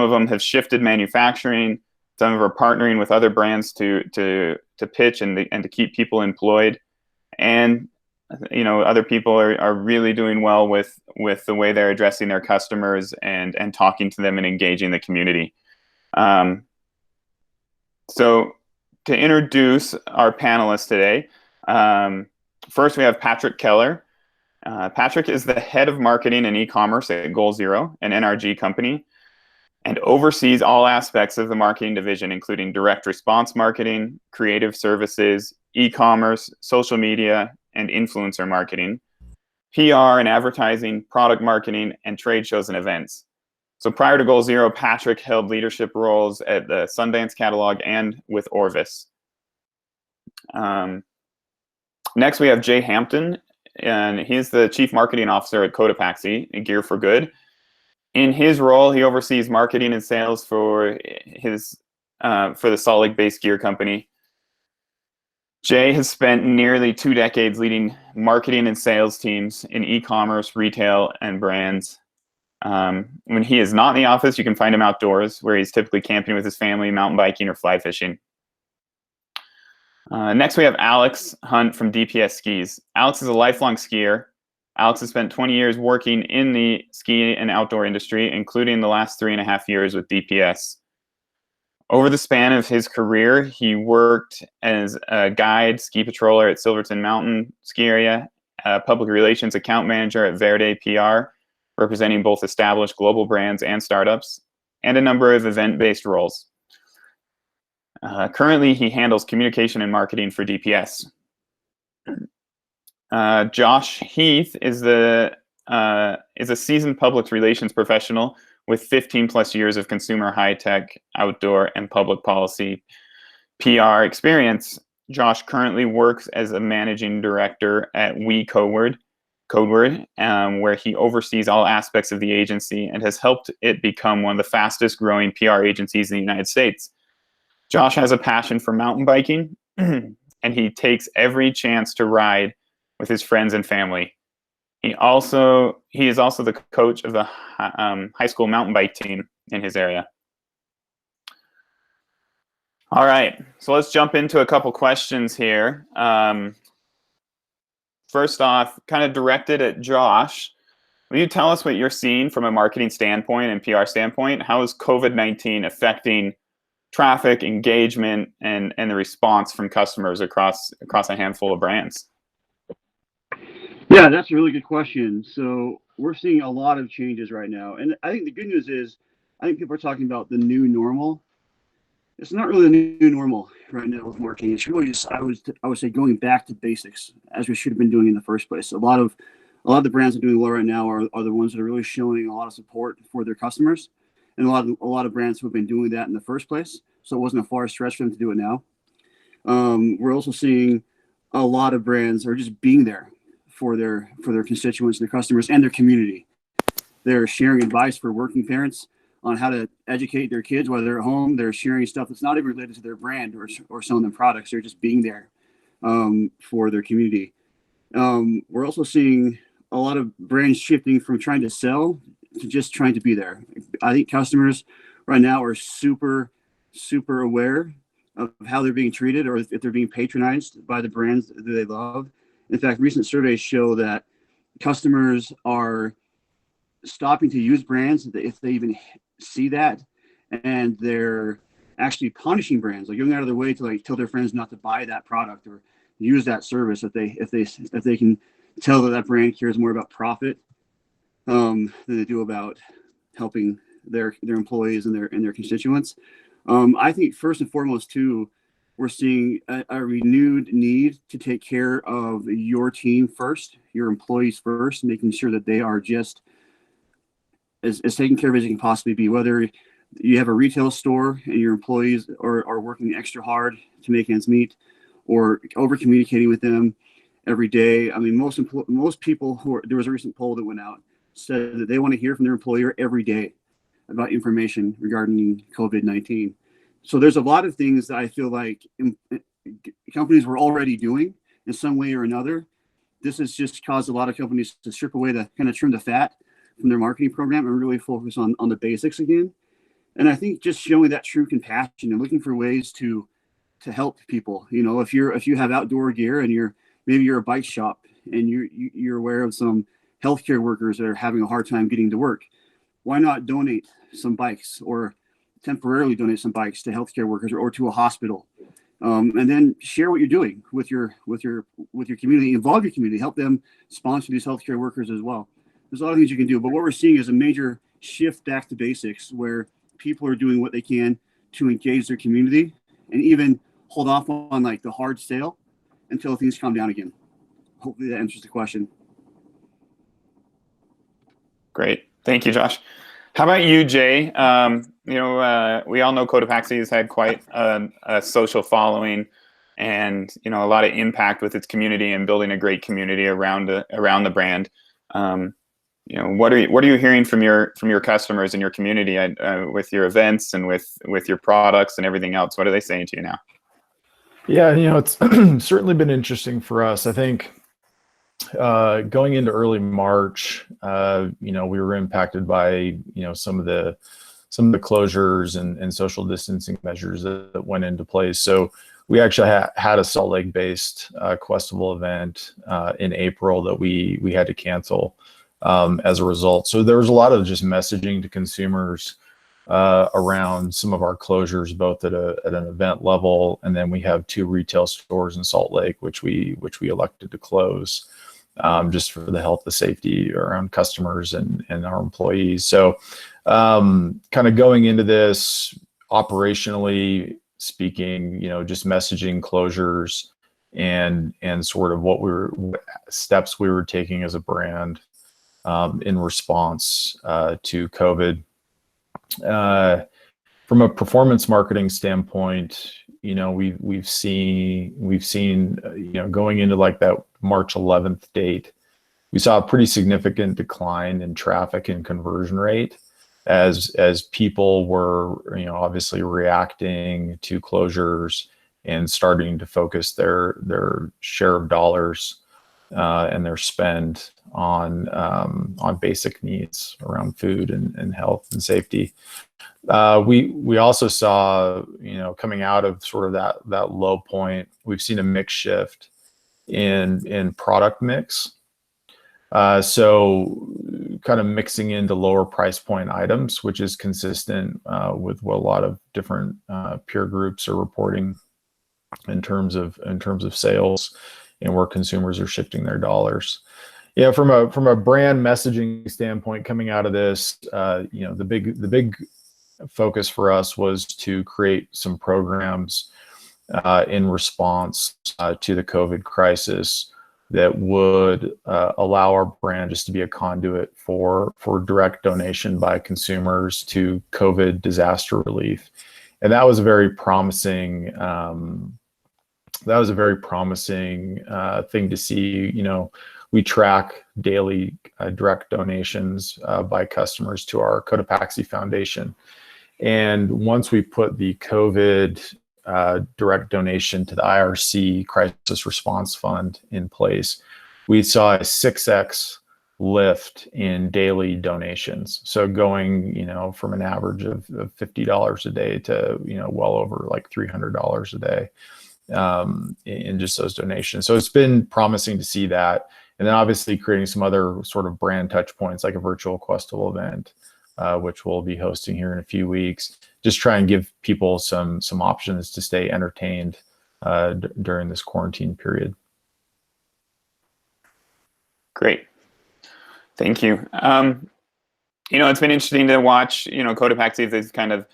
of them have shifted manufacturing. Some of them are partnering with other brands to pitch and to keep people employed. And other people are really doing well with the way they're addressing their customers and talking to them and engaging the community. So to introduce our panelists today, first we have Patrick Keller. Patrick is the head of marketing and e-commerce at Goal Zero, an NRG company, and oversees all aspects of the marketing division, including direct response marketing, creative services, e-commerce, social media, and influencer marketing, PR and advertising, product marketing, and trade shows and events. So prior to Goal Zero, Patrick held leadership roles at the Sundance Catalog and with Orvis. Next, we have Jay Hampton, and he's the Chief Marketing Officer at Cotopaxi, Gear for Good. In his role, he oversees marketing and sales for the solid-based gear company. Jay has spent nearly 2 decades leading marketing and sales teams in e-commerce, retail, and brands. When he is not in the office, you can find him outdoors, where he's typically camping with his family, mountain biking, or fly fishing. Next, we have Alex Hunt from DPS Skis. Alex is a lifelong skier. Alex has spent 20 years working in the ski and outdoor industry, including the last 3.5 years with DPS. Over the span of his career, he worked as a guide, ski patroller at Silverton Mountain Ski Area, public relations account manager at Verde PR, representing both established global brands and startups, and a number of event-based roles. Currently, he handles communication and marketing for DPS. Josh Heath is a seasoned public relations professional with 15+ years of consumer high-tech, outdoor, and public policy PR experience. Josh currently works as a managing director at Codeword, where he oversees all aspects of the agency and has helped it become one of the fastest growing PR agencies in the United States. Josh has a passion for mountain biking, and he takes every chance to ride with his friends and family. He is also the coach of the high school mountain bike team in his area. All right, so let's jump into a couple questions here. First off, kind of directed at Josh, will you tell us what you're seeing from a marketing standpoint and PR standpoint? How is COVID-19 affecting traffic, engagement, and the response from customers across a handful of brands? Yeah, that's a really good question. So we're seeing a lot of changes right now. And I think the good news is, I think people are talking about the new normal. It's not really the new normal right now with marketing. It's really just, I would say, going back to basics, as we should have been doing in the first place. A lot of the brands that are doing well right now are the ones that are really showing a lot of support for their customers. And a lot of brands who have been doing that in the first place. So it wasn't a far stretch for them to do it now. We're also seeing a lot of brands are just being there for their constituents, their customers, and their community. They're sharing advice for working parents on how to educate their kids while they're at home. They're sharing stuff that's not even related to their brand or selling them products. They're just being there for their community. We're also seeing a lot of brands shifting from trying to sell to just trying to be there. I think customers right now are super, super aware of how they're being treated or if they're being patronized by the brands that they love. In fact, recent surveys show that customers are stopping to use brands if they even see that, and they're actually punishing brands, like going out of their way to tell their friends not to buy that product or use that service if they can tell that brand cares more about profit than they do about helping their employees and their constituents. I think first and foremost too, we're seeing a renewed need to take care of your team first, your employees first, making sure that they are just as taken care of as you can possibly be. Whether you have a retail store and your employees are working extra hard to make ends meet, or over communicating with them every day. I mean, most people there was a recent poll that went out, said that they want to hear from their employer every day about information regarding COVID-19. So there's a lot of things that I feel like companies were already doing in some way or another. This has just caused a lot of companies to strip away kind of trim the fat from their marketing program and really focus on the basics again. And I think just showing that true compassion and looking for ways to help people. You know, if you have outdoor gear and maybe you're a bike shop and you're aware of some healthcare workers that are having a hard time getting to work, why not donate some bikes or temporarily donate some bikes to healthcare workers or to a hospital, and then share what you're doing with your community, involve your community, help them sponsor these healthcare workers as well. There's a lot of things you can do, but what we're seeing is a major shift back to basics where people are doing what they can to engage their community and even hold off on like the hard sale until things calm down again. Hopefully that answers the question. Great. Thank you, Josh. How about you, Jay? We all know Cotopaxi has had quite a social following and, a lot of impact with its community and building a great community around the brand. What are you hearing from your customers and your community with your events and with your products and everything else? What are they saying to you now? Yeah, it's certainly been interesting for us. I think going into early March, we were impacted by some of the closures and social distancing measures that went into place. So we actually had a Salt Lake based Questival event in April that we had to cancel as a result. So there was a lot of just messaging to consumers around some of our closures, both at an event level, and then we have 2 retail stores in Salt Lake, which we elected to close, just for the health and safety around customers and our employees. So kind of going into this operationally speaking, just messaging closures and sort of what steps we were taking as a brand in response to COVID. From a performance marketing standpoint, we've seen going into like that March 11th date, we saw a pretty significant decline in traffic and conversion rate as people were obviously reacting to closures and starting to focus their share of dollars and their spend on basic needs around food and health and safety. We also saw, coming out of sort of that low point, we've seen a mix shift in product mix. So kind of mixing into lower price point items, which is consistent with what a lot of different peer groups are reporting in terms of sales and where consumers are shifting their dollars. Yeah, from a brand messaging standpoint, coming out of this, the big focus for us was to create some programs in response to the COVID crisis that would allow our brand just to be a conduit for direct donation by consumers to COVID disaster relief, and that was a very promising. That was a very promising thing to see. We track daily direct donations by customers to our Cotopaxi Foundation. And once we put the COVID direct donation to the IRC Crisis Response Fund in place, we saw a 6x lift in daily donations. So going, from an average of $50 a day to, well over like $300 a day. In just those donations. So it's been promising to see that. And then obviously creating some other sort of brand touch points like a virtual Questival event, which we'll be hosting here in a few weeks. Just try and give people some options to stay entertained during this quarantine period. Great. Thank you. It's been interesting to watch, Cotopaxi,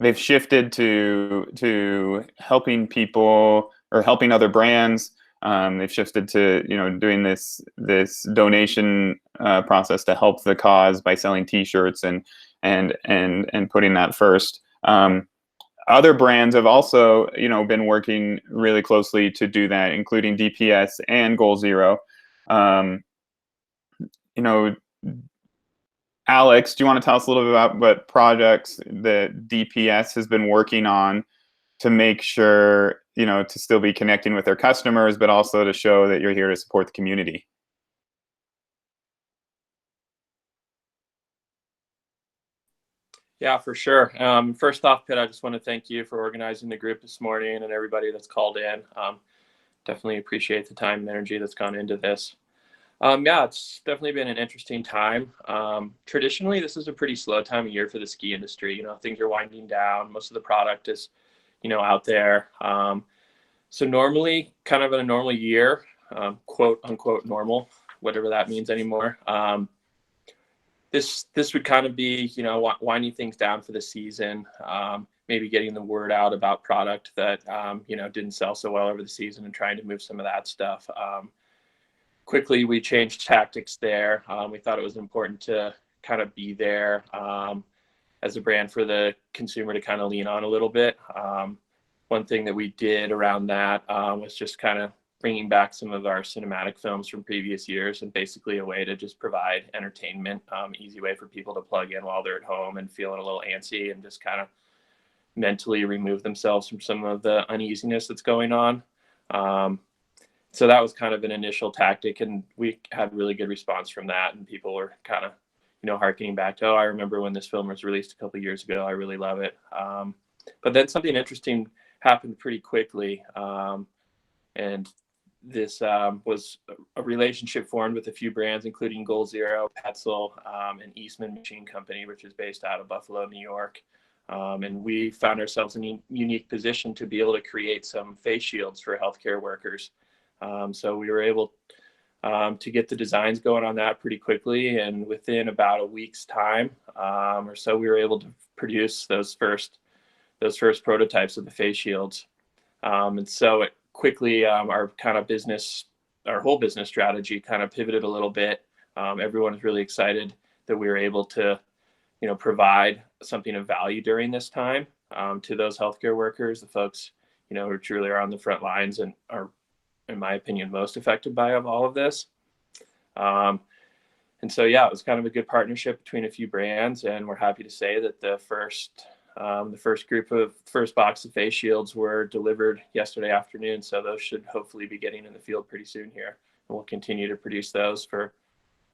they've shifted to helping people or helping other brands. They've shifted to doing this donation process to help the cause by selling T-shirts and putting that first. Other brands have also been working really closely to do that, including DPS and Goal Zero. Alex, do you want to tell us a little bit about what projects that DPS has been working on to make sure, to still be connecting with their customers, but also to show that you're here to support the community? Yeah, for sure. First off, Pitt, I just want to thank you for organizing the group this morning and everybody that's called in. Definitely appreciate the time and energy that's gone into this. Yeah, it's definitely been an interesting time. Traditionally, this is a pretty slow time of year for the ski industry. Things are winding down. Most of the product is, out there. So normally, kind of in a normal year, quote unquote normal, whatever that means anymore. This would kind of be, winding things down for the season, maybe getting the word out about product that, didn't sell so well over the season and trying to move some of that stuff. Quickly, we changed tactics there. We thought it was important to kind of be there as a brand for the consumer to kind of lean on a little bit. One thing that we did around that was just kind of bringing back some of our cinematic films from previous years, and basically a way to just provide entertainment, easy way for people to plug in while they're at home and feeling a little antsy and just kind of mentally remove themselves from some of the uneasiness that's going on. So that was kind of an initial tactic, and we had really good response from that. And people were kind of, harkening back to, I remember when this film was released a couple of years ago. I really love it. But then something interesting happened pretty quickly. And this was a relationship formed with a few brands, including Goal Zero, Petzl, and Eastman Machine Company, which is based out of Buffalo, New York. And we found ourselves in a unique position to be able to create some face shields for healthcare workers. So we were able to get the designs going on that pretty quickly. And within about a week's time or so, we were able to produce those first prototypes of the face shields. And so it quickly, our whole business strategy kind of pivoted a little bit. Everyone is really excited that we were able to, provide something of value during this time to those healthcare workers, the folks, who truly are on the front lines and are, in my opinion, most affected by all of this. And so, yeah, it was kind of a good partnership between a few brands, and we're happy to say that the first box of face shields were delivered yesterday afternoon. So those should hopefully be getting in the field pretty soon here. And we'll continue to produce those for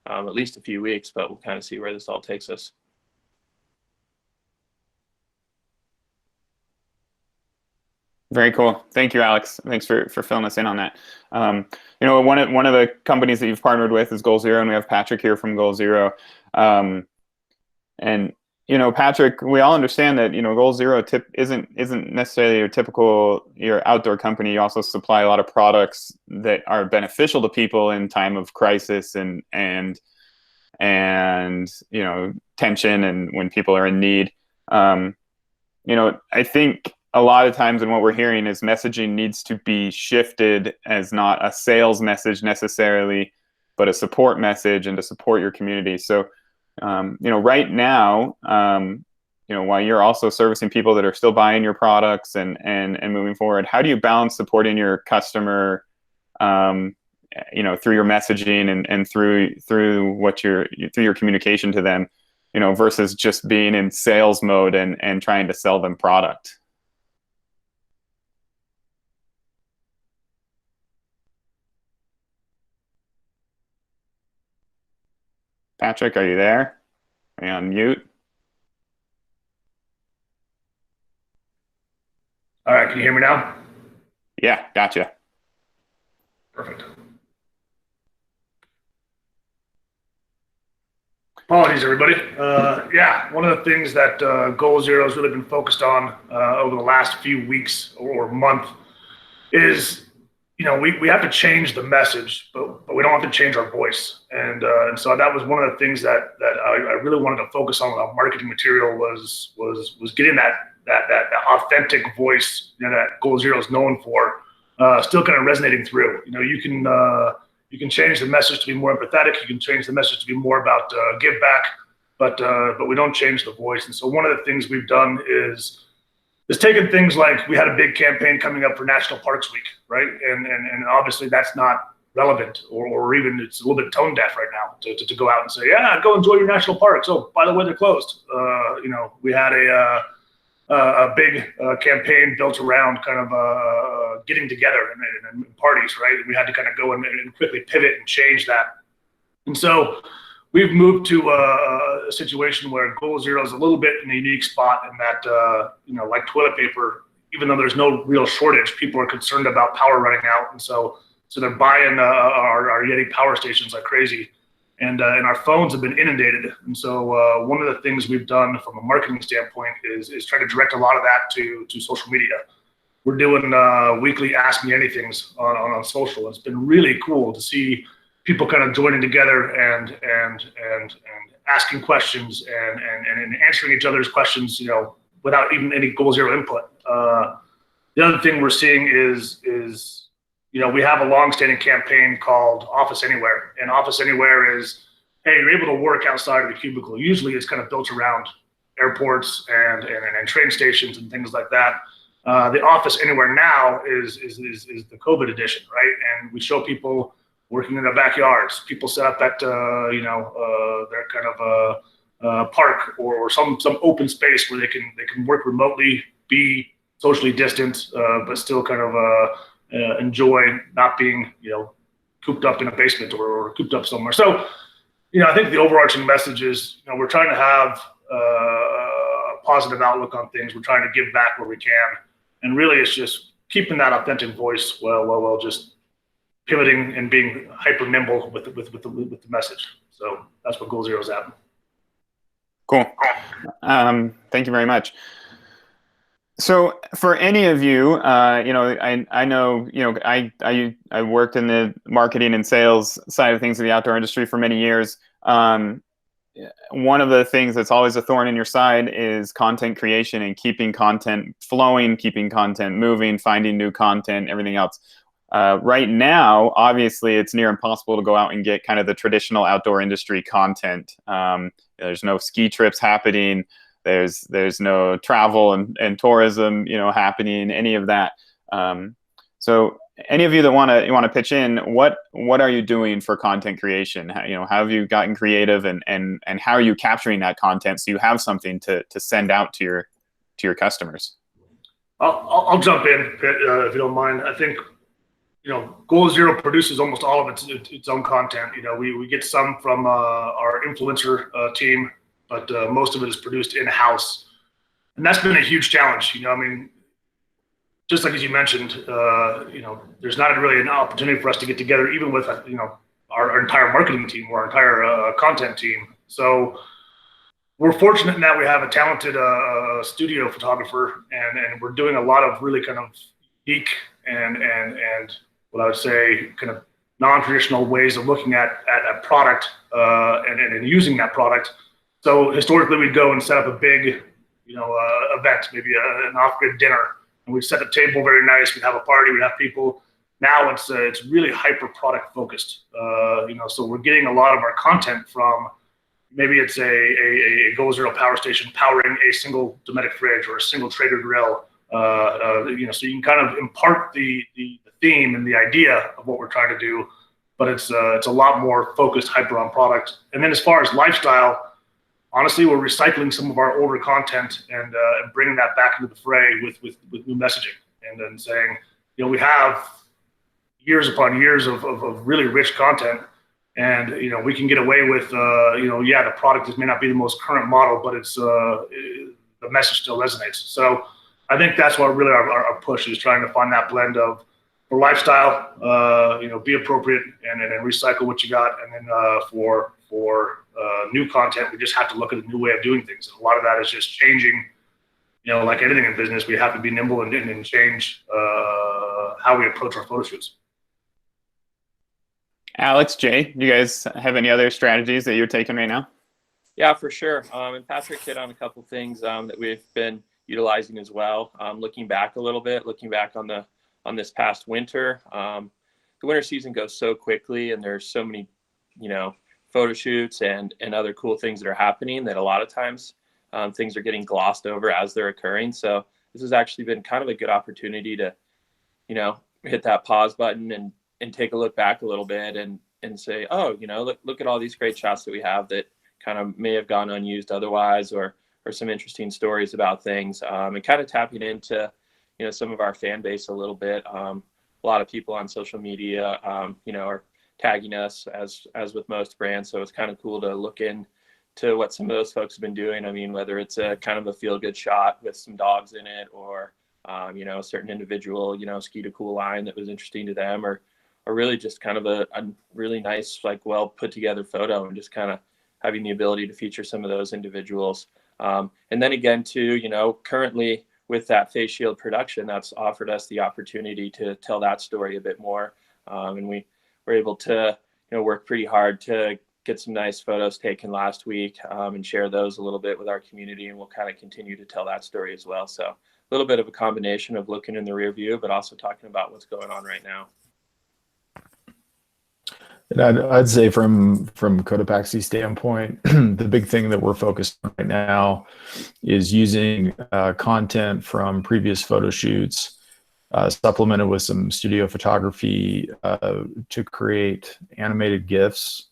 at least a few weeks, but we'll kind of see where this all takes us. Very cool. Thank you, Alex. Thanks for filling us in on that. One of the companies that you've partnered with is Goal Zero, and we have Patrick here from Goal Zero. And Patrick, we all understand that Goal Zero isn't necessarily your outdoor company. You also supply a lot of products that are beneficial to people in time of crisis and tension and when people are in need. I think a lot of times, and what we're hearing is messaging needs to be shifted as not a sales message necessarily, but a support message and to support your community. So, right now, while you're also servicing people that are still buying your products and moving forward, how do you balance supporting your customer, through your messaging and through your communication to them, versus just being in sales mode and trying to sell them product? Patrick, are you there? Are you on mute? All right, can you hear me now? Yeah, gotcha. Perfect. Apologies, everybody. One of the things that Goal Zero has really been focused on over the last few weeks or month is, we have to change the message, but we don't have to change our voice. And so that was one of the things that I really wanted to focus on with our marketing material was getting that authentic voice that Goal Zero is known for, still kind of resonating through. You can change the message to be more empathetic. You can change the message to be more about give back, but we don't change the voice. And so one of the things we've done is taken things like, we had a big campaign coming up for National Parks Week, right? And obviously that's not relevant, or even it's a little bit tone deaf right now to go out and say, yeah, go enjoy your national parks. Oh, by the way, they're closed. We had a big campaign built around kind of getting together and parties, right? We had to kind of go and quickly pivot and change that. And so we've moved to a situation where Goal Zero is a little bit in a unique spot in that, like toilet paper, even though there's no real shortage, people are concerned about power running out. And so they're buying our Yeti power stations like crazy. And our phones have been inundated. And so one of the things we've done from a marketing standpoint is try to direct a lot of that to social media. We're doing weekly Ask Me Anythings on social. It's been really cool to see people kind of joining together and asking questions and answering each other's questions, without even any Goal Zero input. The other thing we're seeing is we have a long-standing campaign called Office Anywhere, and Office Anywhere is, hey, you're able to work outside of the cubicle. Usually, it's kind of built around airports and train stations and things like that. The Office Anywhere now is the COVID edition, right? And we show people working in their backyards. People set up at their kind of park or some open space where they can work remotely, be socially distant, but still kind of enjoy not being cooped up in a basement or cooped up somewhere. So I think the overarching message is we're trying to have a positive outlook on things. We're trying to give back where we can, and really it's just keeping that authentic voice while just pivoting and being hyper nimble with the message. So that's what Goal Zero is at. Cool. Thank you very much. So for any of you, I know, I worked in the marketing and sales side of things in the outdoor industry for many years. One of the things that's always a thorn in your side is content creation and keeping content flowing, keeping content moving, finding new content, everything else. Right now, obviously, it's near impossible to go out and get kind of the traditional outdoor industry content. There's no ski trips happening. There's no travel and tourism, happening, any of that. So any of you that want to pitch in, what are you doing for content creation? How have you gotten creative and how are you capturing that content so you have something to send out to your customers? I'll jump in, Pitt, if you don't mind. I think Goal Zero produces almost all of its own content. We get some from our influencer team, but most of it is produced in-house. And that's been a huge challenge. Just like as you mentioned, there's not really an opportunity for us to get together, even with, our entire marketing team or our entire content team. So we're fortunate in that we have a talented studio photographer, and we're doing a lot of really kind of unique and what I would say kind of non-traditional ways of looking at a product and using that product. So historically, we'd go and set up a big, event, maybe an off-grid dinner, and we'd set the table very nice. We'd have a party. We'd have people. Now it's really hyper product focused. So we're getting a lot of our content from maybe it's a Goal Zero power station powering a single Dometic fridge or a single Traeger grill. So you can kind of impart the theme and the idea of what we're trying to do, but it's a lot more focused hyper on product. And then as far as lifestyle, honestly, we're recycling some of our older content and bringing that back into the fray with new messaging and then saying, we have years upon years of really rich content, and we can get away with the product may not be the most current model, but it's the message still resonates. So I think that's what really our push is, trying to find that blend of for lifestyle, be appropriate and recycle what you got, and then for new content, we just have to look at a new way of doing things. And a lot of that is just changing. Like anything in business, we have to be nimble and change how we approach our photo shoots. Alex, Jay, do you guys have any other strategies that you're taking right now? Yeah, for sure. And Patrick hit on a couple things that we've been utilizing as well. Looking back on this past winter, the winter season goes so quickly, and there's so many, photo shoots and other cool things that are happening that a lot of times things are getting glossed over as they're occurring. So this has actually been kind of a good opportunity to, hit that pause button and take a look back a little bit and say, oh, look at all these great shots that we have that kind of may have gone unused otherwise, or some interesting stories about things, and kind of tapping into, some of our fan base a little bit. A lot of people on social media, are tagging us as with most brands. So it's kind of cool to look into what some of those folks have been doing. I mean, whether it's a kind of a feel good shot with some dogs in it, or a certain individual, skied a cool line that was interesting to them, or really just kind of a really nice, like, well put together photo, and just kind of having the ability to feature some of those individuals. And then again, too, currently with that face shield production, that's offered us the opportunity to tell that story a bit more. And we were able to, work pretty hard to get some nice photos taken last week, and share those a little bit with our community. And we'll kind of continue to tell that story as well. So a little bit of a combination of looking in the rear view, but also talking about what's going on right now. And I'd say from Cotopaxi standpoint, the big thing that we're focused on right now is using content from previous photo shoots, supplemented with some studio photography, to create animated GIFs.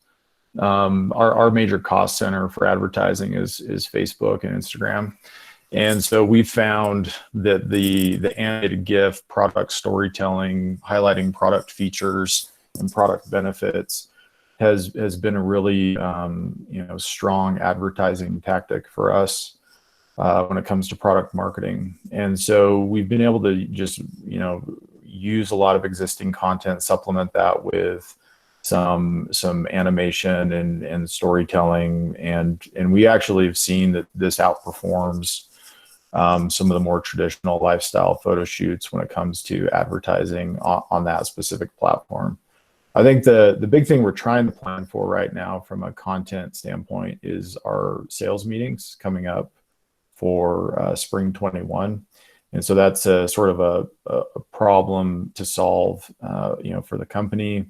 Our major cost center for advertising is Facebook and Instagram. And so we found that the animated GIF product storytelling, highlighting product features and product benefits has been a really strong advertising tactic for us when it comes to product marketing. And so we've been able to just use a lot of existing content, supplement that with some animation and storytelling, and we actually have seen that this outperforms some of the more traditional lifestyle photo shoots when it comes to advertising on that specific platform. I think the big thing we're trying to plan for right now from a content standpoint is our sales meetings coming up for spring 21. And so that's a sort of a problem to solve, for the company.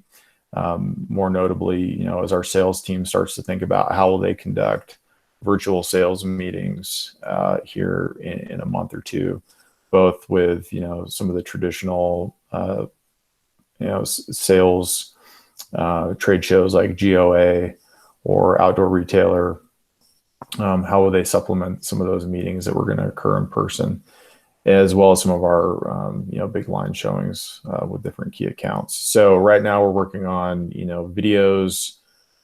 More notably, as our sales team starts to think about how will they conduct virtual sales meetings here in a month or two, both with, some of the traditional, sales trade shows like GOA or Outdoor Retailer. How will they supplement some of those meetings that were going to occur in person, as well as some of our big line showings with different key accounts. So right now we're working on videos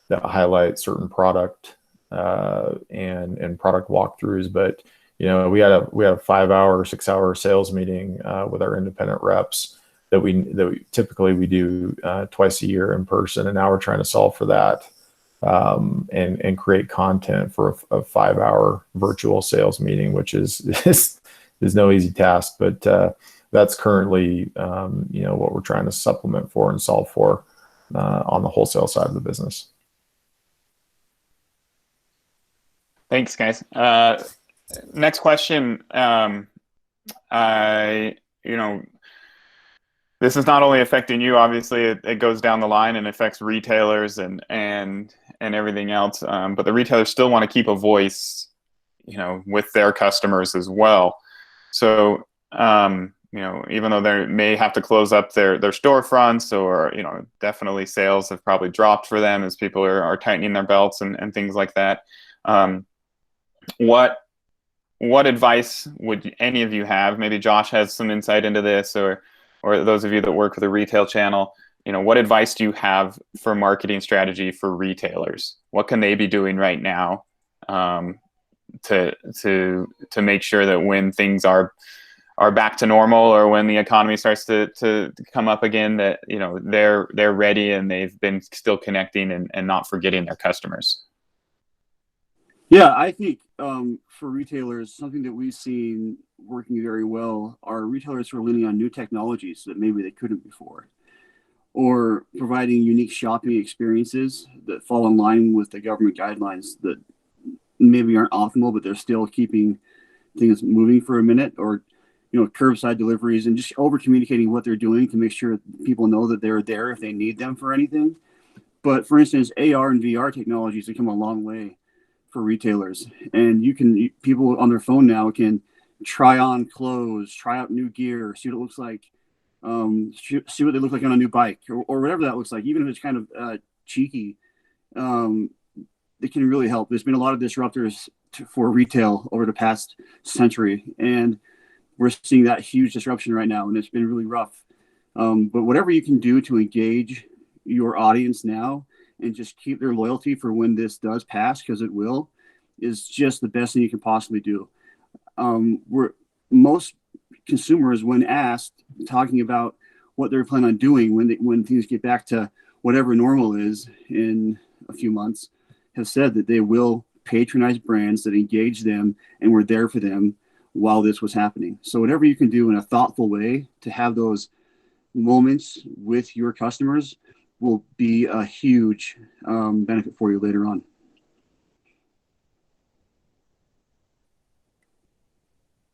that highlight certain product and product walkthroughs. But we had a 5-hour, 6-hour sales meeting with our independent reps that we typically do twice a year in person, and now we're trying to solve for that and create content for a 5-hour virtual sales meeting, which is no easy task. But that's currently what we're trying to supplement for and solve for on the wholesale side of the business. Thanks, guys. Next question. This is not only affecting you, obviously, it goes down the line and affects retailers and everything else. But the retailers still want to keep a voice, with their customers as well. So, even though they may have to close up their storefronts, or, definitely sales have probably dropped for them as people are tightening their belts and things like that. What advice would any of you have? Maybe Josh has some insight into this, or those of you that work with a retail channel, what advice do you have for marketing strategy for retailers? What can they be doing right now to make sure that when things are back to normal, or when the economy starts to come up again, that they're ready and they've been still connecting and not forgetting their customers? Yeah, I think for retailers, something that we've seen working very well are retailers who are leaning on new technologies that maybe they couldn't before, or providing unique shopping experiences that fall in line with the government guidelines that maybe aren't optimal, but they're still keeping things moving for a minute, or curbside deliveries, and just over communicating what they're doing to make sure people know that they're there if they need them for anything. But for instance, AR and VR technologies have come a long way for retailers, and people on their phone now can try on clothes, try out new gear, see what it looks like, see what they look like on a new bike, or whatever that looks like. Even if it's kind of cheeky, it can really help. There's been a lot of disruptors for retail over the past century, and we're seeing that huge disruption right now, and it's been really rough. But whatever you can do to engage your audience now and just keep their loyalty for when this does pass, because it will, is just the best thing you can possibly do. Most consumers, when asked, talking about what they're planning on doing when things get back to whatever normal is in a few months, have said that they will patronize brands that engage them and were there for them while this was happening. So whatever you can do in a thoughtful way to have those moments with your customers will be a huge benefit for you later on.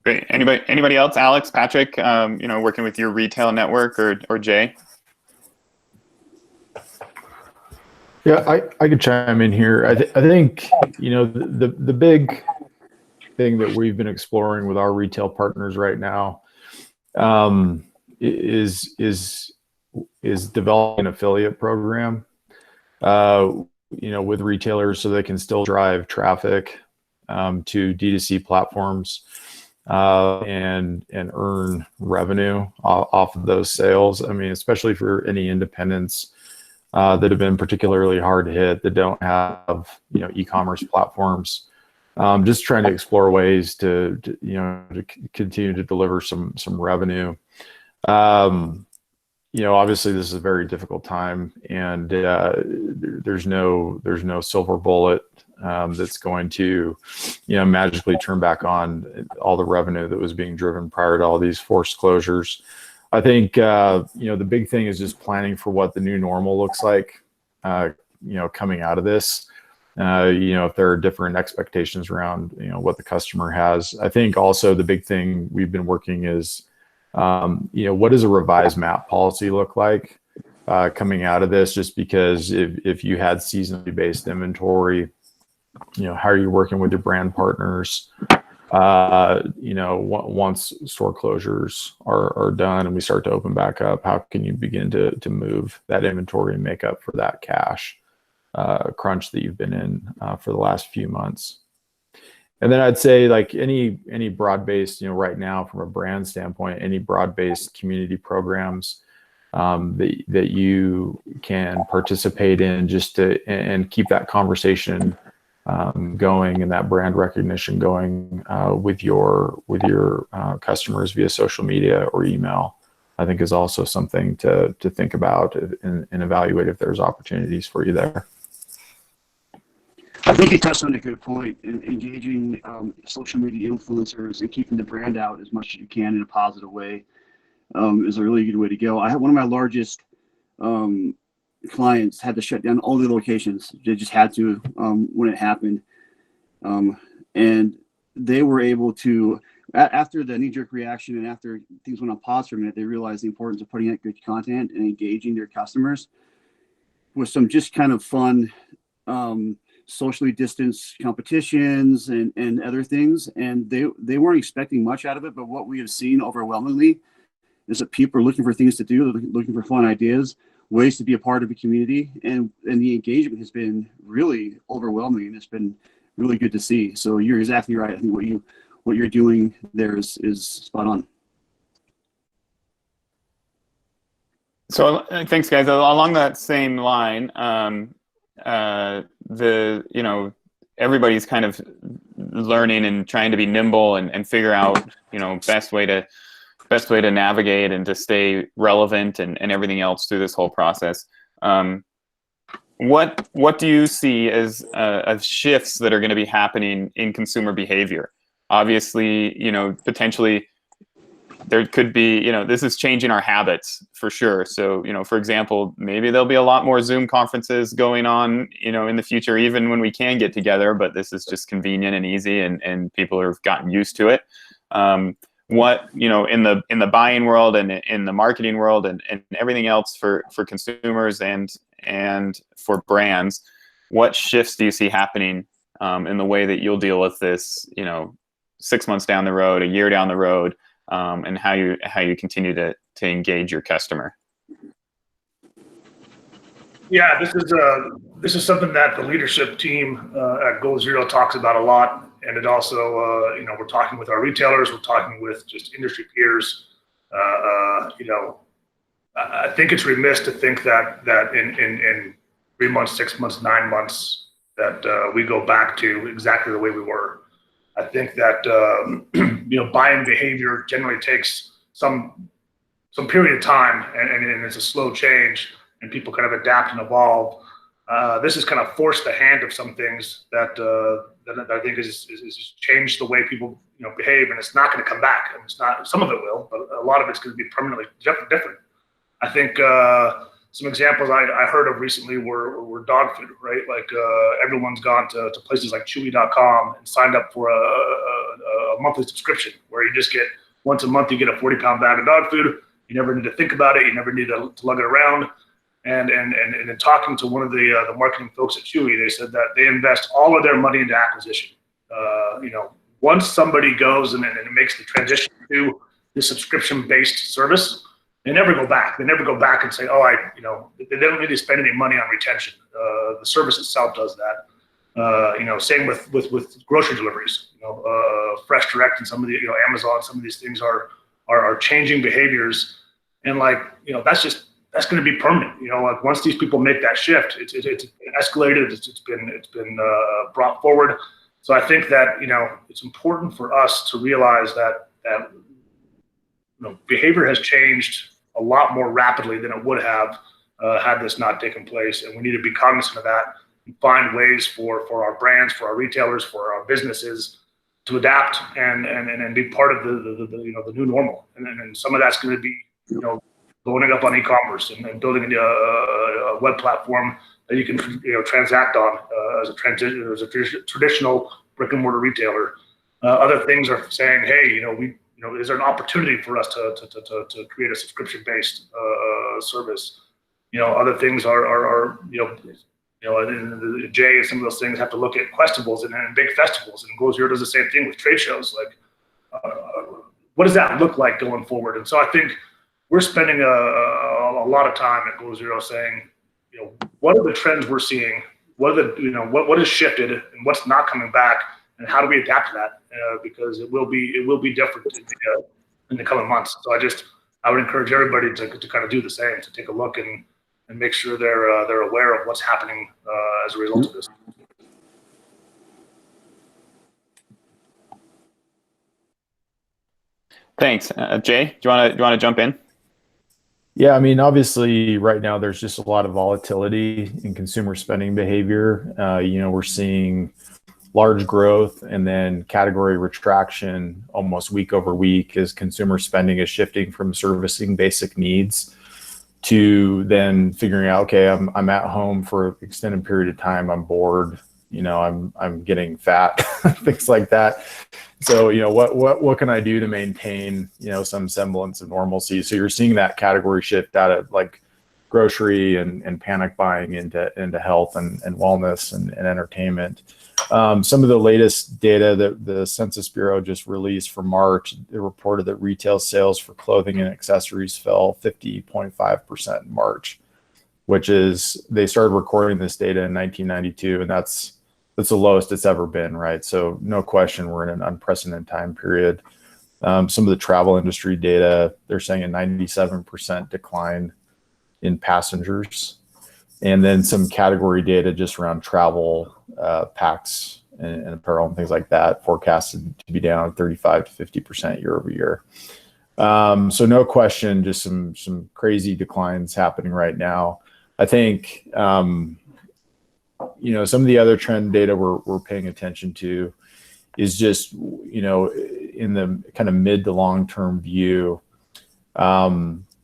Great. Anybody else? Alex, Patrick, working with your retail network, or Jay? Yeah, I could chime in here. I think the big thing that we've been exploring with our retail partners right now is developing an affiliate program, with retailers so they can still drive traffic to D2C platforms and earn revenue off of those sales. I mean, especially for any independents that have been particularly hard hit, that don't have e-commerce platforms. Just trying to explore ways to continue to deliver some revenue. Obviously this is a very difficult time, and there's no silver bullet that's going to magically turn back on all the revenue that was being driven prior to all these forced closures. I think the big thing is just planning for what the new normal looks like coming out of this. If there are different expectations around what the customer has. I think also the big thing we've been working is what does a revised MAP policy look like coming out of this? Just because if you had seasonally based inventory, how are you working with your brand partners? Once store closures are done and we start to open back up, how can you begin to move that inventory and make up for that cash crunch that you've been in for the last few months? And then I'd say, like any broad-based, right now from a brand standpoint, any broad-based community programs that you can participate in just and keep that conversation going and that brand recognition going with your customers via social media or email, I think is also something to think about and evaluate if there's opportunities for you there. I think you touched on a good point. Engaging social media influencers and keeping the brand out as much as you can in a positive way is a really good way to go. I had one of my largest clients had to shut down all the locations. They just had to when it happened. And they were able to, after the knee-jerk reaction and after things went on pause for a minute, they realized the importance of putting out good content and engaging their customers with some just kind of fun socially distanced competitions and other things. And they weren't expecting much out of it, but what we have seen overwhelmingly is that people are looking for things to do, looking for fun ideas, ways to be a part of a community, and the engagement has been really overwhelming, and it's been really good to see. So you're exactly right. I think what you're doing there is spot on. So thanks, guys. Along that same line, everybody's kind of learning and trying to be nimble and figure out best way to navigate and to stay relevant and everything else through this whole process. What do you see as shifts that are going to be happening in consumer behavior? Obviously, potentially there could be, this is changing our habits for sure. So, for example, maybe there'll be a lot more Zoom conferences going on, in the future, even when we can get together, but this is just convenient and easy and people have gotten used to it. What, in the buying world and in the marketing world and everything else for consumers and for brands, what shifts do you see happening in the way that you'll deal with this, 6 months down the road, a year down the road, and how you continue to engage your customer? Yeah, this is something that the leadership team at Goal Zero talks about a lot. And it also, we're talking with our retailers, we're talking with just industry peers, I think it's remiss to think that in 3 months, 6 months, 9 months that we go back to exactly the way we were. I think that buying behavior generally takes some period of time, and it's a slow change, and people kind of adapt and evolve. This has kind of forced the hand of some things that I think is changed the way people behave, and it's not going to come back. And it's not. Some of it will, but a lot of it's going to be permanently different. I think some examples I heard of recently were dog food, right? Like everyone's gone to places like Chewy.com and signed up for a monthly subscription where you just get once a month, you get a 40-pound bag of dog food. You never need to think about it. You never need to lug it around. And in talking to one of the marketing folks at Chewy, they said that they invest all of their money into acquisition. Once somebody goes and makes the transition to the subscription-based service, they never go back. They never go back and say, they don't need to spend any money on retention. The service itself does that. Same with grocery deliveries. Fresh Direct and some of the Amazon, some of these things are changing behaviors, and that's going to be permanent. Once these people make that shift, it's escalated. It's been brought forward. So I think that it's important for us to realize that behavior has changed a lot more rapidly than it would have had this not taken place, and we need to be cognizant of that and find ways for our brands, for our retailers, for our businesses to adapt and be part of the new normal. And some of that's going to be loading up on e-commerce and building a web platform that you can transact on as a traditional brick and mortar retailer. Other things are saying, hey, is there an opportunity for us to create a subscription-based service? Other things are Jay and some of those things have to look at festivals and big festivals, and Go Zero does the same thing with trade shows. What does that look like going forward? And so I think we're spending a lot of time at Go Zero saying, what are the trends we're seeing? What are what has shifted and what's not coming back, and how do we adapt to that? Because it will be different in the coming months. So I would encourage everybody to kind of do the same, to take a look and make sure they're aware of what's happening as a result of this. Thanks, Jay. Do you want to jump in? Yeah, I mean, obviously, right now there's just a lot of volatility in consumer spending behavior. We're seeing large growth and then category retraction almost week over week as consumer spending is shifting from servicing basic needs to then figuring out, okay, I'm at home for an extended period of time. I'm bored. I'm getting fat, things like that. So, what can I do to maintain, some semblance of normalcy? So you're seeing that category shift out of like grocery and panic buying into health and wellness and entertainment. Some of the latest data that the Census Bureau just released for March, they reported that retail sales for clothing and accessories fell 50.5% in March, which is, they started recording this data in 1992, and that's the lowest it's ever been, right? So no question, we're in an unprecedented time period. Some of the travel industry data, they're saying a 97% decline in passengers. And then some category data just around travel, packs and apparel and things like that, forecasted to be down 35 to 50% year over year. So no question, just some crazy declines happening right now. I think, some of the other trend data we're paying attention to is just, in the kind of mid to long term view,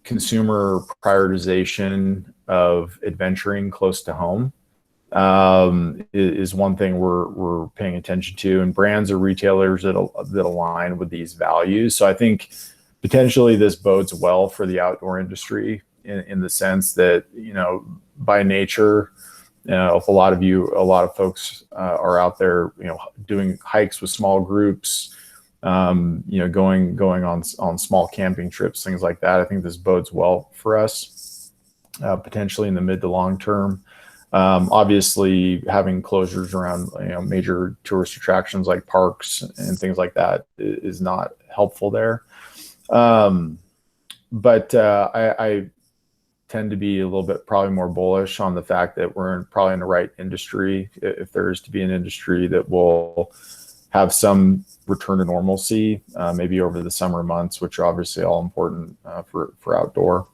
consumer prioritization of adventuring close to home is one thing we're paying attention to, and brands or retailers that align with these values. So I think potentially this bodes well for the outdoor industry in the sense that, by nature, if a lot of folks are out there, doing hikes with small groups, going on small camping trips, things like that. I think this bodes well for us, potentially in the mid to long term. Obviously, having closures around major tourist attractions like parks and things like that is not helpful there. But I tend to be a little bit probably more bullish on the fact that we're probably in the right industry, if there is to be an industry that will have some return to normalcy, maybe over the summer months, which are obviously all important for outdoor.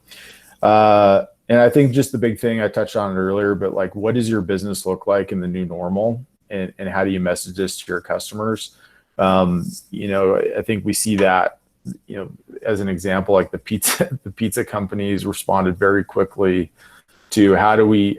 And I think just the big thing, I touched on it earlier, but like, what does your business look like in the new normal, and how do you message this to your customers? I think we see that, as an example, like the pizza companies responded very quickly to how do we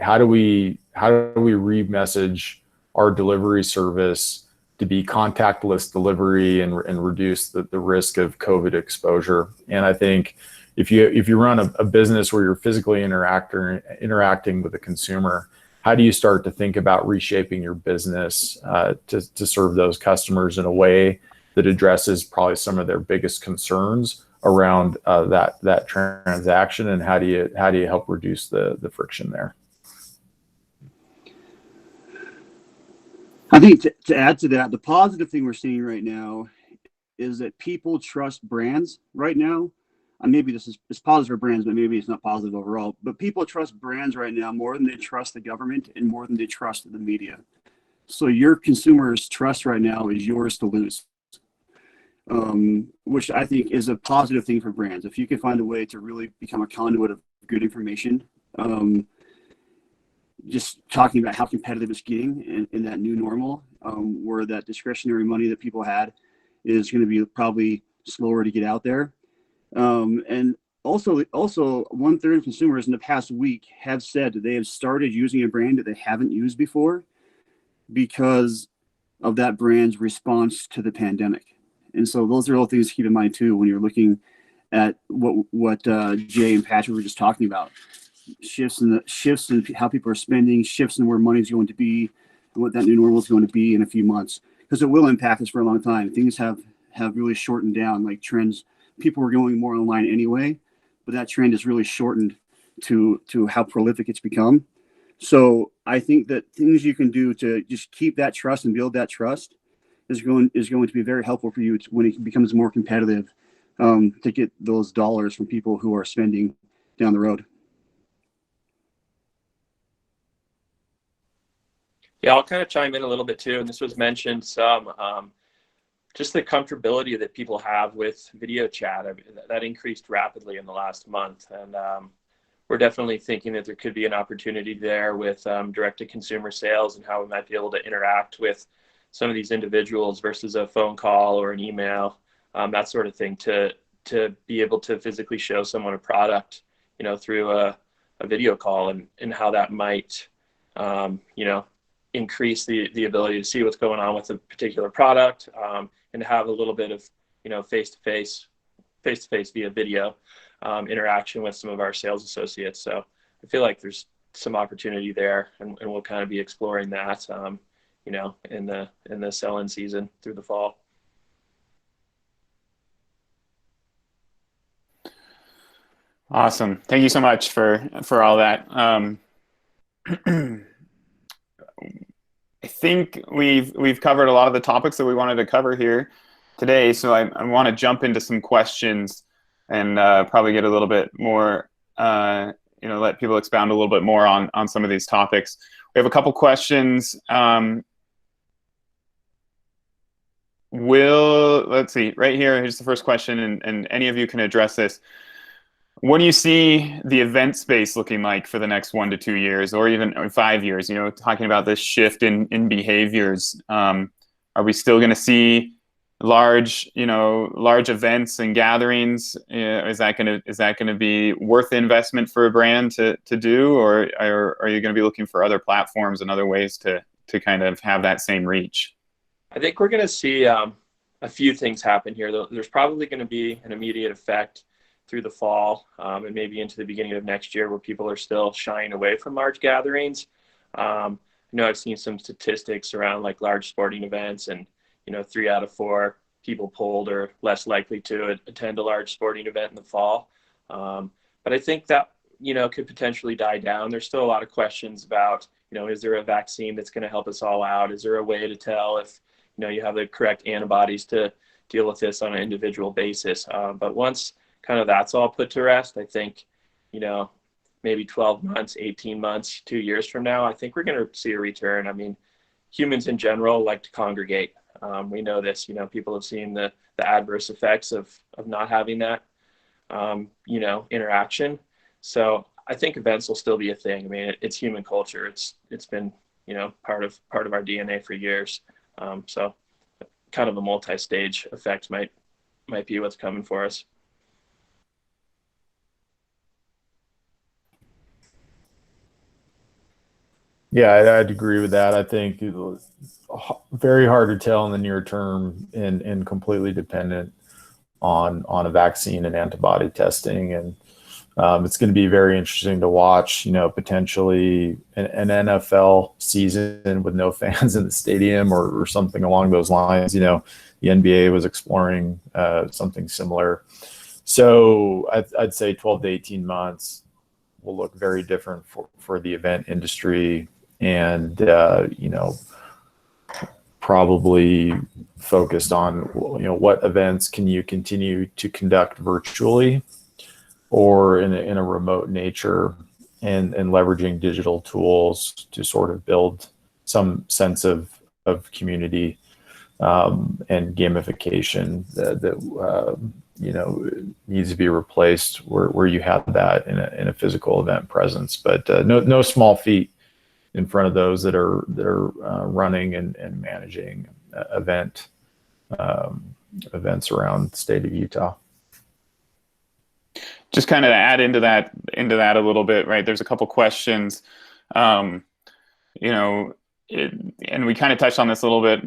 re-message our delivery service to be contactless delivery and reduce the risk of COVID exposure. And I think if you run a business where you're physically interacting with a consumer, how do you start to think about reshaping your business to serve those customers in a way that addresses probably some of their biggest concerns around that transaction, and how do you help reduce the friction there? I think to add to that, the positive thing we're seeing right now is that people trust brands right now. And maybe it's positive for brands, but maybe it's not positive overall. But people trust brands right now more than they trust the government and more than they trust the media. So your consumers' trust right now is yours to lose, which I think is a positive thing for brands. If you can find a way to really become a conduit of good information, just talking about how competitive it's getting in that new normal, where that discretionary money that people had is going to be probably slower to get out there. And also 1/3 of consumers in the past week have said that they have started using a brand that they haven't used before because of that brand's response to the pandemic. And so those are all things to keep in mind too when you're looking at what Jay and Patrick were just talking about. Shifts in how people are spending, shifts in where money is going to be, and what that new normal is going to be in a few months, because it will impact us for a long time. Things have really shortened down, like trends. People were going more online anyway, but that trend has really shortened to how prolific it's become. So I think that things you can do to just keep that trust and build that trust is going to be very helpful for you when it becomes more competitive, to get those dollars from people who are spending down the road. Yeah, I'll kind of chime in a little bit too, and this was mentioned some. Just the comfortability that people have with video chat, that increased rapidly in the last month. And we're definitely thinking that there could be an opportunity there with direct-to-consumer sales and how we might be able to interact with some of these individuals versus a phone call or an email, that sort of thing, to be able to physically show someone a product, through a video call, and how that might, increase the ability to see what's going on with a particular product, and to have a little bit of, face-to-face via video interaction with some of our sales associates. So I feel like there's some opportunity there, and we'll kind of be exploring that, in the sell-in season through the fall. Awesome. Thank you so much for all that. I think we've covered a lot of the topics that we wanted to cover here today. So I want to jump into some questions and probably get a little bit more, let people expound a little bit more on some of these topics. We have a couple questions. Let's see, right here, here's the first question, and any of you can address this. What do you see the event space looking like for the next 1 to 2 years, or even 5 years? Talking about this shift in behaviors. Are we still going to see large events and gatherings? Is that going to be worth the investment for a brand to do, or are you going to be looking for other platforms and other ways to kind of have that same reach? I think we're going to see a few things happen here. There's probably going to be an immediate effect through the fall, and maybe into the beginning of next year, where people are still shying away from large gatherings. I know I've seen some statistics around like large sporting events, and 3 out of 4 people polled are less likely to attend a large sporting event in the fall. But I think that could potentially die down. There's still a lot of questions about is there a vaccine that's going to help us all out? Is there a way to tell if you have the correct antibodies to deal with this on an individual basis? But once kind of that's all put to rest, I think maybe 12 months, 18 months, 2 years from now, I think we're going to see a return. I mean, humans in general like to congregate. We know this, people have seen the adverse effects of not having that, interaction. So I think events will still be a thing. I mean, it's human culture. It's been, part of our DNA for years. So kind of a multi-stage effect might be what's coming for us. Yeah, I'd agree with that. I think it was very hard to tell in the near term, and completely dependent on a vaccine and antibody testing. And it's going to be very interesting to watch, potentially an NFL season with no fans in the stadium or something along those lines. The NBA was exploring something similar. So I'd say 12 to 18 months will look very different for the event industry, and probably focused on what events can you continue to conduct virtually or in a remote nature, and leveraging digital tools to sort of build some sense of community and gamification that needs to be replaced where you have that in a physical event presence. But no small feat in front of those that are running and managing events around the state of Utah. Just kind of to add into that a little bit, right? There's a couple questions, and we kind of touched on this a little bit.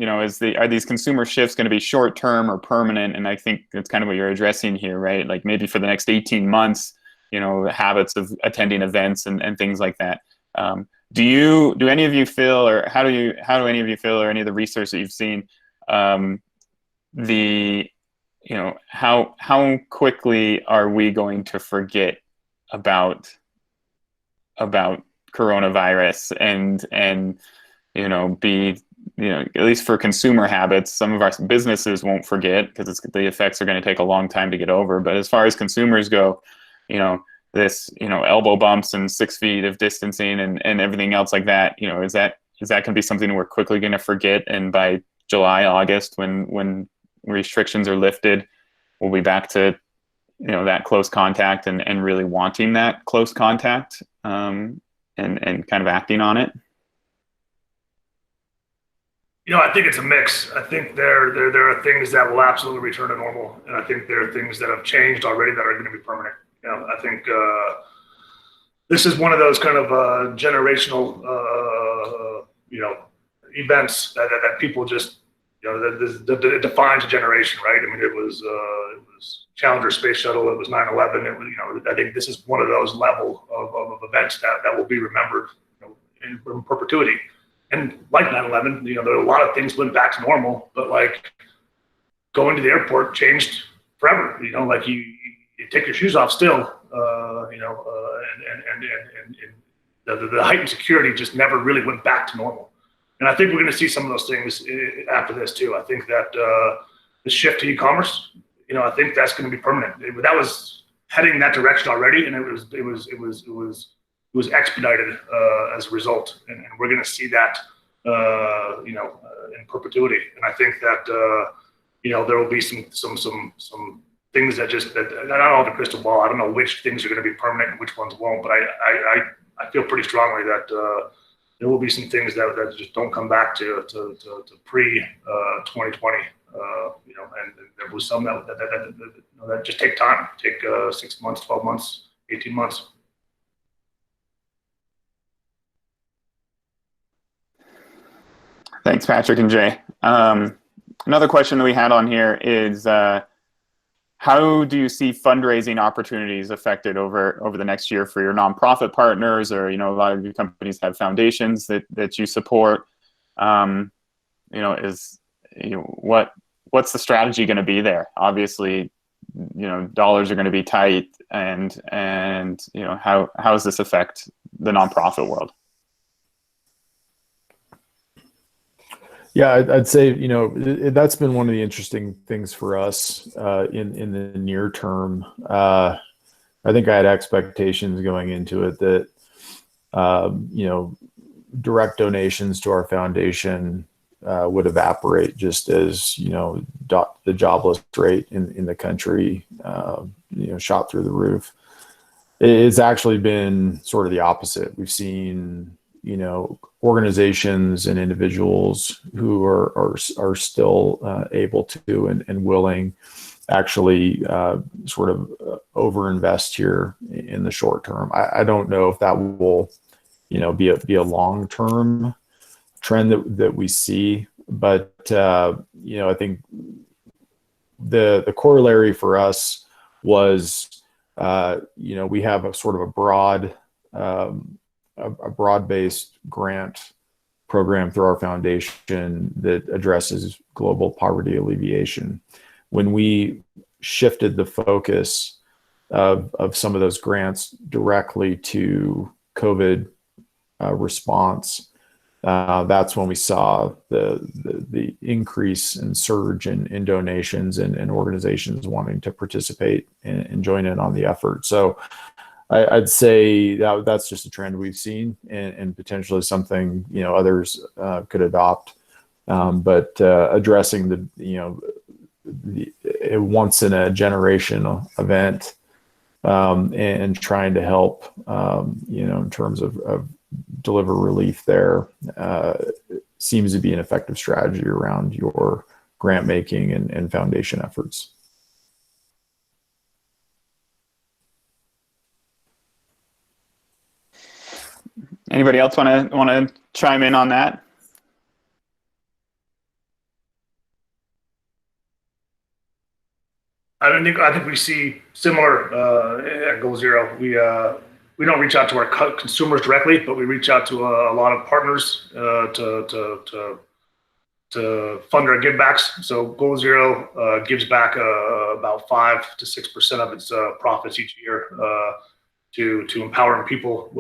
Are these consumer shifts going to be short term or permanent? And I think that's kind of what you're addressing here, right? Like maybe for the next 18 months, habits of attending events and things like that. Do any of you feel, or how do any of you feel, or any of the research that you've seen, how quickly are we going to forget about coronavirus and be, at least for consumer habits, some of our businesses won't forget because the effects are going to take a long time to get over. But as far as consumers go, this, elbow bumps and 6 feet of distancing and everything else like that, is that going to be something we're quickly going to forget? And by July, August, when restrictions are lifted, we'll be back to, that close contact and really wanting that close contact, and kind of acting on it. I think it's a mix. I think there are things that will absolutely return to normal, and I think there are things that have changed already that are going to be permanent. I think this is one of those kind of generational, events that people just, that defines a generation, right? I mean, it was Challenger Space Shuttle, it was 9/11. It was, I think this is one of those level of events that will be remembered, in perpetuity. And like 9/11, there are a lot of things went back to normal, but like going to the airport changed forever. Like you take your shoes off still, and the heightened security just never really went back to normal. And I think we're going to see some of those things after this too. I think that the shift to e-commerce, I think that's going to be permanent. That was heading that direction already, and it was expedited as a result. And we're going to see that, in perpetuity. And I think that there will be some things that I don't have a crystal ball. I don't know which things are going to be permanent and which ones won't. But I feel pretty strongly that there will be some things that just don't come back to pre 2020. And there was some that just take time, take 6 months, 12 months, 18 months. Thanks, Patrick and Jay. Another question that we had on here is, how do you see fundraising opportunities affected over the next year for your nonprofit partners, or a lot of your companies have foundations that you support? What's the strategy going to be there? Obviously, dollars are going to be tight, and how does this affect the nonprofit world? Yeah, I'd say, that's been one of the interesting things for us in the near term. I think I had expectations going into it that, direct donations to our foundation would evaporate just as, the jobless rate in the country, shot through the roof. It's actually been sort of the opposite. We've seen, organizations and individuals who are still able to and willing actually sort of overinvest here in the short term. I don't know if that will, be a long-term trend that we see, but I think the corollary for us was, we have a sort of a broad-based grant program through our foundation that addresses global poverty alleviation. When we shifted the focus of some of those grants directly to COVID response, that's when we saw the increase and surge in donations and organizations wanting to participate and join in on the effort. So I'd say that's just a trend we've seen and potentially something, others could adopt. But addressing the once in a generational event and trying to help, in terms of deliver relief there seems to be an effective strategy around your grant making and foundation efforts. Anybody else want to chime in on that? I think we see similar at Goal Zero. We don't reach out to our consumers directly, but we reach out to a lot of partners to fund our givebacks. So Goal Zero gives back about 5 to 6% of its profits each year to empowering people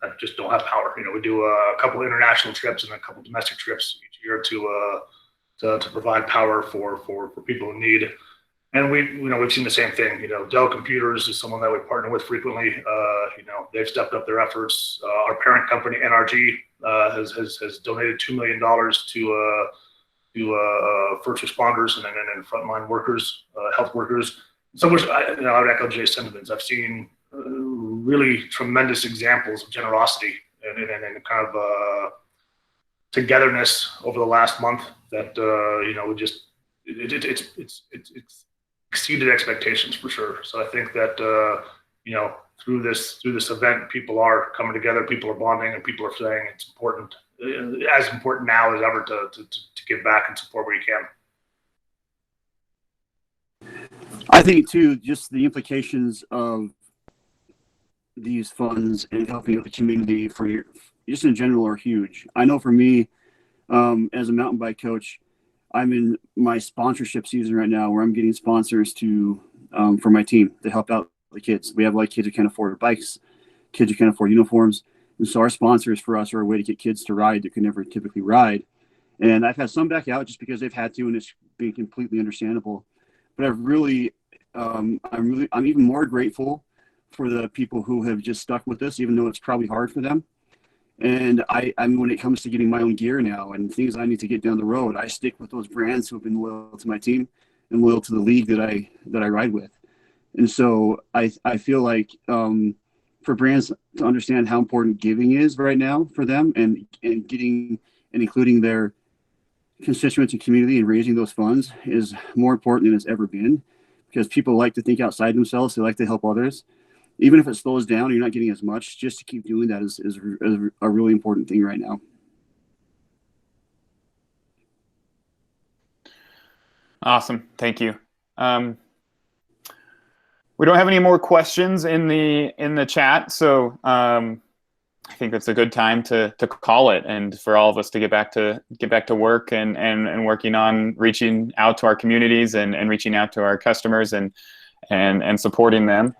that just don't have power. We do a couple of international trips and a couple of domestic trips each year to provide power for people in need. And we've seen the same thing. Dell Computers is someone that we partner with frequently. They've stepped up their efforts. Our parent company, NRG, has donated $2 million to first responders and frontline workers, health workers. So much, I would echo Jay's sentiments. I've seen really tremendous examples of generosity and kind of togetherness over the last month that it's exceeded expectations for sure. So I think that through this event, people are coming together, people are bonding, and people are saying it's important, as important now as ever to give back and support where you can. I think too, just the implications of these funds and helping out the community just in general are huge. I know for me, as a mountain bike coach, I'm in my sponsorship season right now where I'm getting sponsors for my team to help out the kids. We have like kids who can't afford bikes, kids who can't afford uniforms. And so our sponsors for us are a way to get kids to ride that could never typically ride. And I've had some back out just because they've had to, and it's been completely understandable. But I'm even more grateful for the people who have just stuck with us, even though it's probably hard for them. And I'm when it comes to getting my own gear now and things I need to get down the road, I stick with those brands who have been loyal to my team and loyal to the league that I ride with. And so I feel like for brands to understand how important giving is right now for them and getting and including their constituents and community and raising those funds is more important than it's ever been, because people like to think outside themselves. They like to help others. Even if it slows down, you're not getting as much, just to keep doing that is a really important thing right now. Awesome. Thank you. We don't have any more questions in the chat, so I think it's a good time to call it, and for all of us to get back to work and working on reaching out to our communities and reaching out to our customers and supporting them.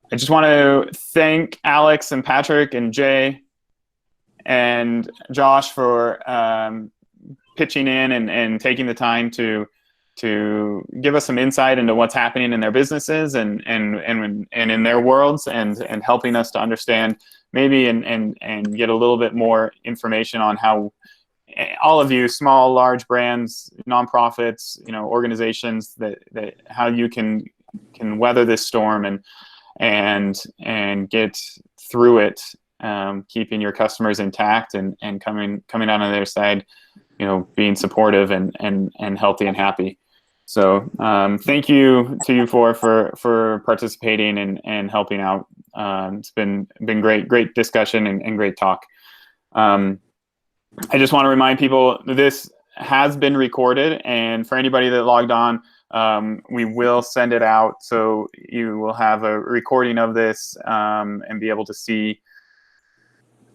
I just want to thank Alex and Patrick and Jay and Josh for pitching in and taking the time to give us some insight into what's happening in their businesses and in their worlds, and helping us to understand maybe and get a little bit more information on how all of you, small, large brands, nonprofits, organizations, that how you can weather this storm and get through it, keeping your customers intact and coming out on their side, being supportive and healthy and happy. So thank you to you for participating and helping out. It's been great discussion and great talk. I just want to remind people this has been recorded, and for anybody that logged on, we will send it out, so you will have a recording of this and be able to see,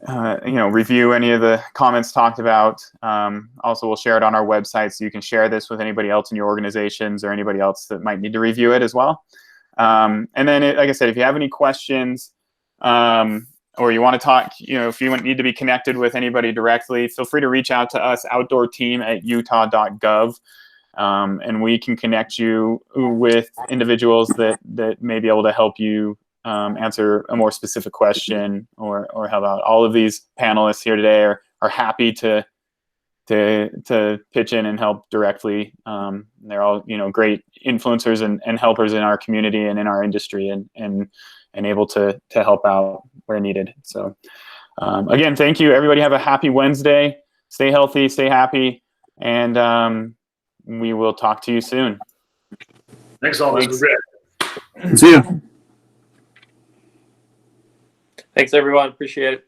review any of the comments talked about. Also, we'll share it on our website, so you can share this with anybody else in your organizations or anybody else that might need to review it as well. And then, like I said, if you have any questions, or you want to talk, if you need to be connected with anybody directly, feel free to reach out to us, outdoorteam@utah.gov, and we can connect you with individuals that may be able to help you answer a more specific question, or help out. All of these panelists here today are happy to pitch in and help directly. They're all great influencers and helpers in our community and in our industry, and able to help out where needed. So again, thank you. Everybody have a happy Wednesday. Stay healthy, stay happy, and we will talk to you soon. Thanks all. This was great. See you. Thanks, everyone. Appreciate it.